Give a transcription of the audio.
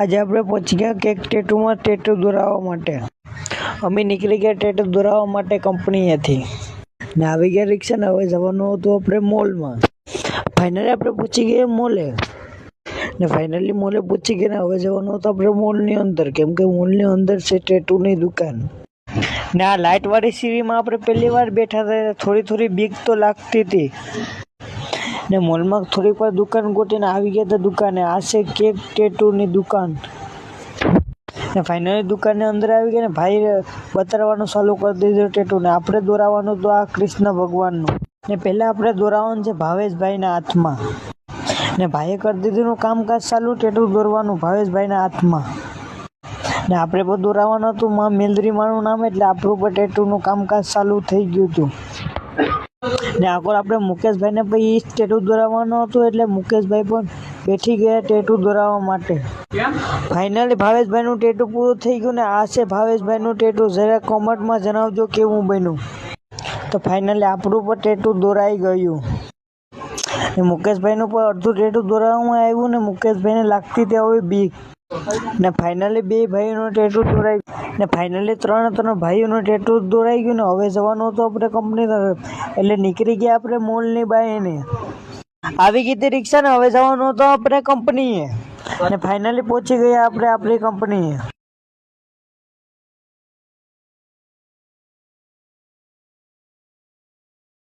આજે આપણે પહોંચી ગયા કેક ટેટુમાં ટેટુ દોરાવવા માટે. અમે નીકળી ગયા ટેટુ દોરાવવા માટે કંપનીએથી ને આવી ગયા રિક્ષા ને હવે જવાનું હતું આપણે મોલમાં. ફાઇનલી આપણે પહોંચી ગયા મોલે ને ફાઇનલી મોલે પહોંચી ગયા ને હવે જવાનું હતું આપણે મોલની અંદર, કેમ કે મોલની અંદર છે ટેટુની દુકાન. ને આ લાઇટ વાળી સીડીમાં આપણે પહેલી વાર બેઠા હતા, થોડી બીક તો લાગતી હતી. ને મોલમાં થોડીક વાર દુકાન ગોતીને આવી ગયા હતા દુકાને. આ છે કેક ટેટુની દુકાન. ને ફાઇનલી દુકાનની અંદર આવી ગયા ને ભાઈ બતાવવાનું ચાલુ કરી દીધું ટેટુ. ને આપણે દોરાવવાનું તો આ કૃષ્ણ ભગવાનનું. ને પહેલાં આપણે દોરાવવાનું છે ભાવેશભાઈના હાથમાં. ને ભાઈએ કરી દીધું કામકાજ ચાલુ ટેટુ દોરવાનું ભાવેશભાઈના હાથમાં. ને આપણે પણ દોરાવવાનું હતું માં મેલરી માનું નામ, એટલે આપણું પણ ટેટુનું કામકાજ ચાલુ થઈ ગયું હતું. ને આગળ આપણે મુકેશભાઈને પછી ટેટુ દોરાવવાનું હતું, એટલે મુકેશભાઈ પણ બેઠી ગયા ટેટુ દોરાવવા માટે. ફાઇનલી ભાવેશભાઈનું ટેટુ પૂરું થઈ ગયું. ને આ છે ભાવેશભાઈનું ટેટુ. જરા કોમેન્ટમાં જણાવજો કેવું બન્યું. તો ફાઇનલી આપણું પણ ટેટુ દોરાઈ ગયું. ને મુકેશભાઈનું પણ અડધું ટેટુ દોરાવવામાં આવ્યું ને મુકેશભાઈને લાગતી તે હવે બીક. ને ફાઇનલી બે ભાઈઓનો ટેટુ દોરાઈ ને ફાઇનલી ત્રણ ભાઈઓનો ટેટુ દોરાઈ ગયું. ને હવે જવાનું હતું આપણે કંપની તરફ, એટલે નીકળી ગયા આપણે મોલની બાઈને. આવી ગઈ હતી રિક્ષા ને હવે જવાનું હતું આપણે કંપનીએ. ને ફાઇનલી પહોંચી ગયા આપણે આપણી કંપનીએ.